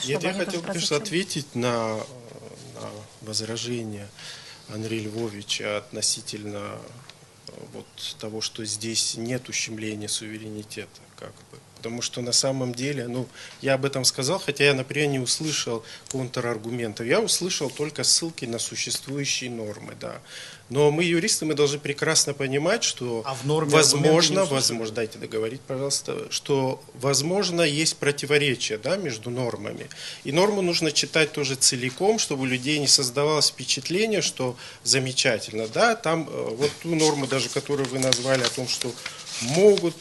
Нет, я хотел просто ответить на возражение Андрея Львовича относительно вот того, что здесь нет ущемления суверенитета, как бы. Потому что на самом деле, ну, я об этом сказал, хотя я, например, не услышал контраргументов. Я услышал только ссылки на существующие нормы, да. Но мы, юристы, мы должны прекрасно понимать, что возможно, дайте договорить, пожалуйста, что возможно есть противоречие, да, между нормами. И норму нужно читать тоже целиком, чтобы у людей не создавалось впечатление, что замечательно, да, там вот ту норму даже, которую вы назвали, о том, что могут,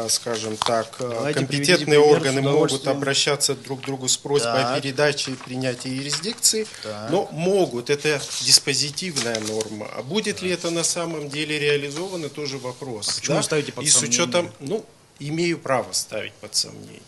скажем так, компетентные органы могут обращаться друг к другу с просьбой о передаче и принятии юрисдикции, но могут, это диспозитивная норма. А будет ли это на самом деле реализовано, тоже вопрос. Почему вы ставите под сомнение? И с учетом, ну, имею право ставить под сомнение.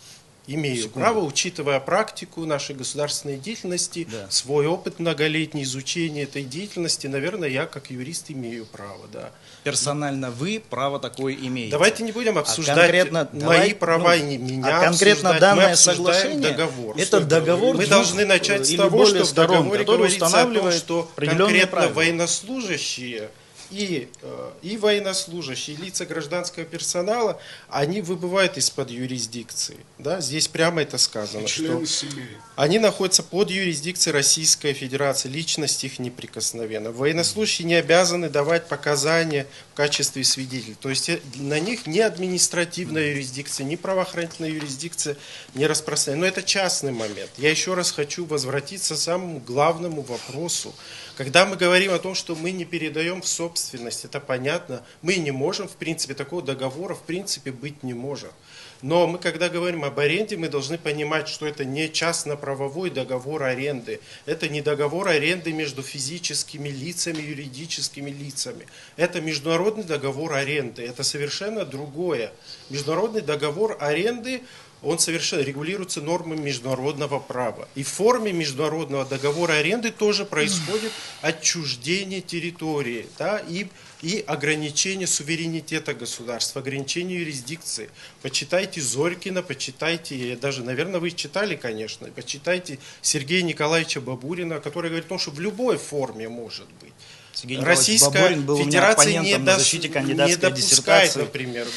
Имею право, учитывая практику нашей государственной деятельности, свой опыт многолетнего изучения этой деятельности, наверное, я как юрист имею право, да. Персонально вы право такое имеете. Давайте не будем обсуждать мои права и меня. Конкретно данное соглашение, договор. Это договор. Мы должны начать с того, что в договоре говорится о том, что конкретно военнослужащие и военнослужащие, и лица гражданского персонала, они выбывают из-под юрисдикции. Да? Здесь прямо это сказано, что они находятся под юрисдикцией Российской Федерации, личность их неприкосновенна. Военнослужащие не обязаны давать показания в качестве свидетелей. То есть на них ни административная юрисдикция, ни правоохранительная юрисдикция не распространяется. Но это частный момент. Я еще раз хочу возвратиться к самому главному вопросу. Когда мы говорим о том, что мы не передаем в собственность, это понятно, мы не можем, в принципе, такого договора, в принципе, быть не может. Но мы, когда говорим об аренде, мы должны понимать, что это не частно-правовой договор аренды. Это не договор аренды между физическими лицами, юридическими лицами. Это международный договор аренды. Это совершенно другое. Международный договор аренды, он совершенно регулируется нормами международного права. И в форме международного договора аренды тоже происходит отчуждение территории, да, и ограничение суверенитета государства, ограничение юрисдикции. Почитайте Зорькина, почитайте, даже, наверное, вы читали, конечно, почитайте Сергея Николаевича Бабурина, который говорит о том, что в любой форме может быть. Российская Федерация не допускает, например,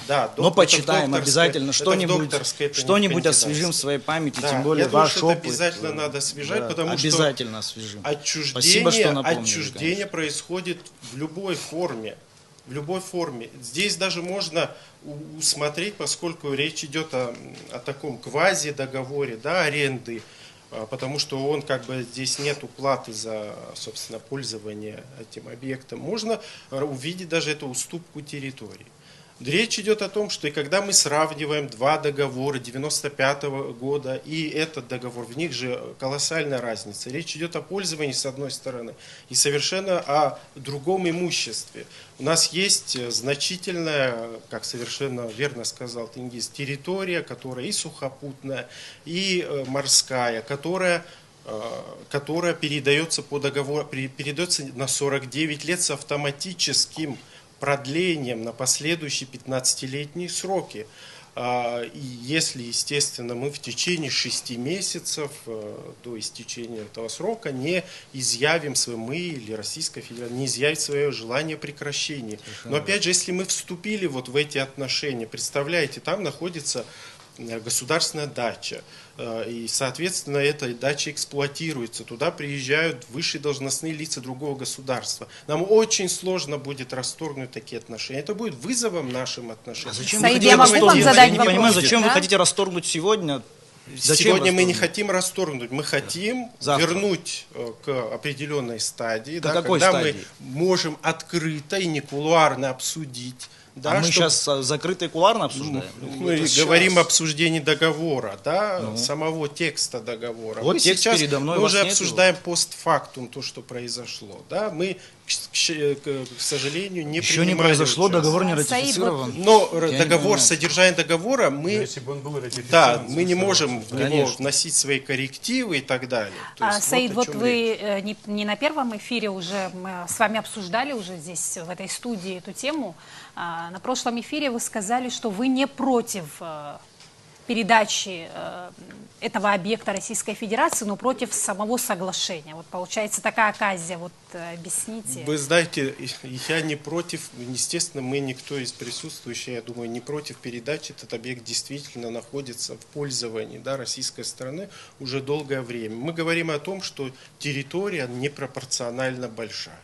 да, но почитаем обязательно что-нибудь освежим в своей памяти, тем более ваш опыт. Обязательно надо освежать, потому обязательно что освежим. Отчуждение происходит в любой форме. В любой форме. Здесь даже можно усмотреть, поскольку речь идет о таком квази-договоре, да, аренды, потому что он как бы здесь нет уплаты за, собственно, пользование этим объектом. Можно увидеть даже эту уступку территории. Речь идет о том, что и когда мы сравниваем два договора 95-го года и этот договор, в них же колоссальная разница. Речь идет о пользовании с одной стороны и совершенно о другом имуществе. У нас есть значительная, как совершенно верно сказал Тенгиз, территория, которая и сухопутная, и морская, которая передается по договору, передается на 49 лет с автоматическим продлением на последующие 15-летние сроки. И если, естественно, мы в течение 6 месяцев до истечения этого срока не изъявим мы или Российская Федерация не изъявит свое желание прекращения. Но опять же, если мы вступили вот в эти отношения, представляете, там находится государственная дача, и, соответственно, эта дача эксплуатируется, туда приезжают высшие должностные лица другого государства. Нам очень сложно будет расторгнуть такие отношения. Это будет вызовом нашим отношениям. Зачем вы хотите расторгнуть? Я не понимаю, зачем вы хотите расторгнуть сегодня? Сегодня мы не хотим расторгнуть, мы хотим вернуть к определенной стадии, когда мы можем открыто и не кулуарно обсудить. Да, мы сейчас закрыто и кулуарно обсуждаем? Мы говорим о обсуждении договора, да, самого текста договора. Вот текст сейчас передо мной, мы уже обсуждаем постфактум то, что произошло. Да. Мы, к сожалению, не Еще не произошло, договор не ратифицирован. Но договор, содержание договора, мы не можем в него вносить свои коррективы и так далее. Саид, вот вы не на первом эфире уже, мы с вами обсуждали уже здесь, в этой студии, эту тему. На прошлом эфире вы сказали, что вы не против передачи этого объекта Российской Федерации, но против самого соглашения. Вот получается такая оказия, вот объясните. Вы знаете, я не против, естественно, мы никто из присутствующих, я думаю, не против передачи. Этот объект действительно находится в пользовании, да, российской стороны уже долгое время. Мы говорим о том, что территория непропорционально большая.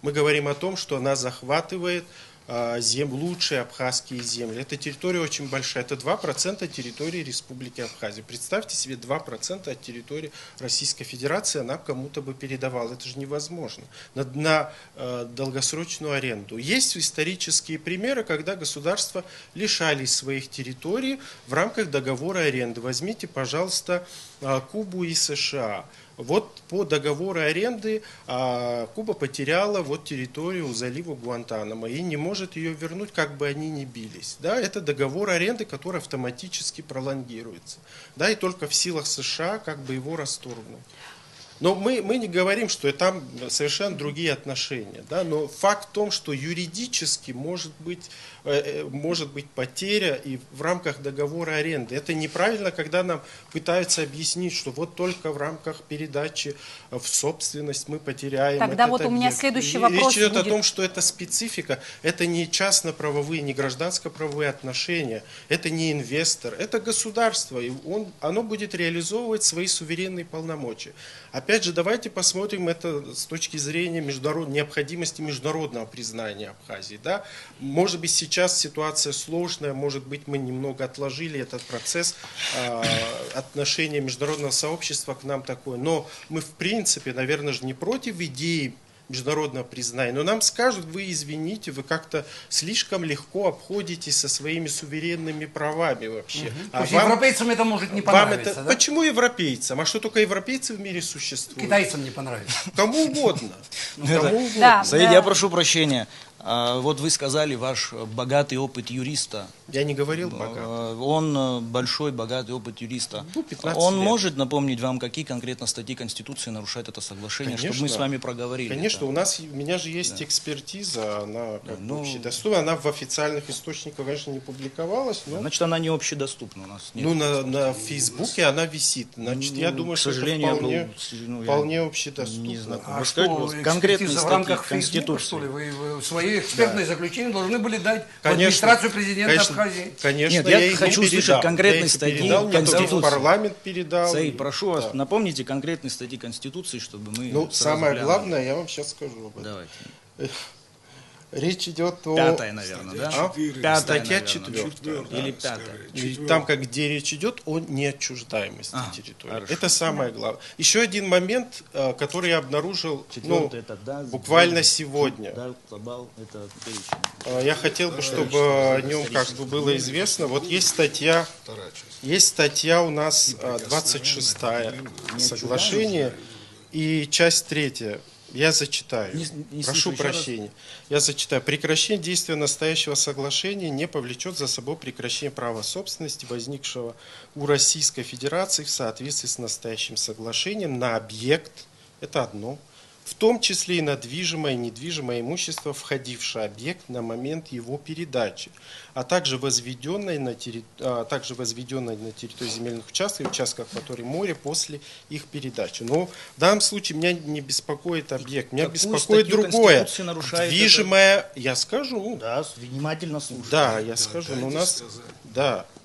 Мы говорим о том, что она захватывает лучшие абхазские земли. Эта территория очень большая. Это 2% территории Республики Абхазия. Представьте себе, 2% от территории Российской Федерации она кому-то бы передавала. Это же невозможно. На долгосрочную аренду. Есть исторические примеры, когда государства лишались своих территорий в рамках договора аренды. Возьмите, пожалуйста, Кубу и США. Вот по договору аренды Куба потеряла вот территорию залива Гуантанамо и не может ее вернуть, как бы они ни бились. Да, это договор аренды, который автоматически пролонгируется. Да, и только в силах США как бы его расторгнуть. Но мы не говорим, что там совершенно другие отношения. Да? Но факт в том, что юридически может быть потеря и в рамках договора аренды. Это неправильно, когда нам пытаются объяснить, что вот только в рамках передачи в собственность мы потеряем. Тогда вот у меня следующий вопрос. Речь идет о том, что это специфика, это не частно-правовые, не гражданско-правовые отношения, это не инвестор, это государство, и оно будет реализовывать свои суверенные полномочия. Опять же, давайте посмотрим это с точки зрения необходимости международного признания Абхазии. Да? Может быть, сейчас ситуация сложная, может быть, мы немного отложили этот процесс, отношения международного сообщества к нам такое. Но мы, в принципе, наверное, же не против идеи международного признания. Но нам скажут: вы извините, вы как-то слишком легко обходитесь со своими суверенными правами вообще. То есть европейцам это может не понравиться, да? Почему европейцам? А что, только европейцы в мире существуют? Китайцам не понравится. Кому угодно. Саид, я прошу прощения. Вот вы сказали, ваш богатый опыт юриста. Я не говорил богатый. Он большой, богатый опыт юриста. 15 Он лет. может напомнить вам, какие конкретно статьи Конституции нарушает это соглашение, Конечно. чтобы мы с вами проговорили? Конечно, у меня же есть экспертиза, она общедоступна, она в официальных источниках, конечно, не публиковалась. Но... Значит, она не общедоступна у нас. Нет. На Фейсбуке она висит. Значит, я думаю, что это вполне общедоступно. Не знаю. А что, конкретные в статьи рамках Фейсбука, Конституции. что ли? Вы свои экспертные заключения должны были дать в Конечно. администрацию президента Абхазии. Конечно, Нет, я их хочу не услышать передал. конкретные Я их статьи передал, Конституции. в парламент передал. Саид, прошу вас, напомните конкретные статьи Конституции, чтобы мы Самое глянули. главное, я вам сейчас скажу об этом. Давайте. Речь идет о... 5-я, наверное, да? 5-я, Статья наверное. 4. Или 5-я. И там, где речь идет о неотчуждаемости территории. хорошо. Это самое главное. Еще один момент, который я обнаружил 4-й это да, буквально сегодня. Да, Табал, это перечень. Я хотел бы, чтобы о нем как бы было известно. Вот есть статья у нас 26-я соглашение и часть 3. Я зачитаю. Прошу прощения. Я зачитаю. Прекращение действия настоящего соглашения не повлечет за собой прекращение права собственности, возникшего у Российской Федерации в соответствии с настоящим соглашением на объект, это одно, в том числе и на движимое и недвижимое имущество, входившее в объект на момент его передачи, а также возведенное на территории земельных участков акватории моря после их передачи. Но в данном случае меня не беспокоит объект, меня беспокоит другое. Движимое, я скажу. Да, внимательно слушаю. Да, я скажу. Но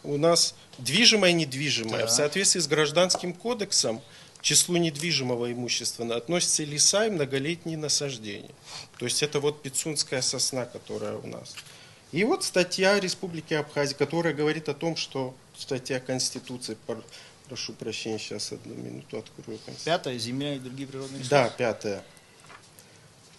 у нас движимое и недвижимое. В соответствии с Гражданским кодексом к числу недвижимого имущества относятся леса и многолетние насаждения. То есть это вот пицунская сосна, которая у нас. И вот статья Республики Абхазия, которая говорит о том, что статья Конституции, прошу прощения, сейчас одну минуту открою. 5-я, земля и другие природные ресурсы. Да,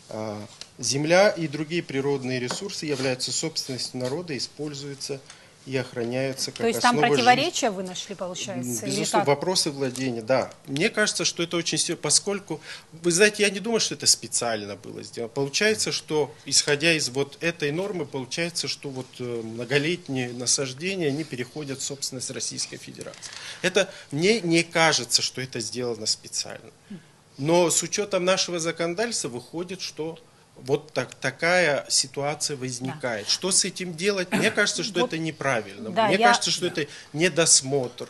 5-я. Земля и другие природные ресурсы являются собственностью народа, используются и охраняются как То есть там основа противоречия вы нашли, получается? Безусловно, вопросы владения, да. Мне кажется, что это очень серьезно, поскольку, вы знаете, я не думаю, что это специально было сделано. Получается, что, исходя из вот этой нормы, получается, что вот многолетние насаждения, они переходят в собственность Российской Федерации. Это мне не кажется, что это сделано специально. Но с учетом нашего законодательства выходит, что вот такая ситуация возникает. Что с этим делать? Мне кажется, что это неправильно. Да, Мне кажется, что это недосмотр.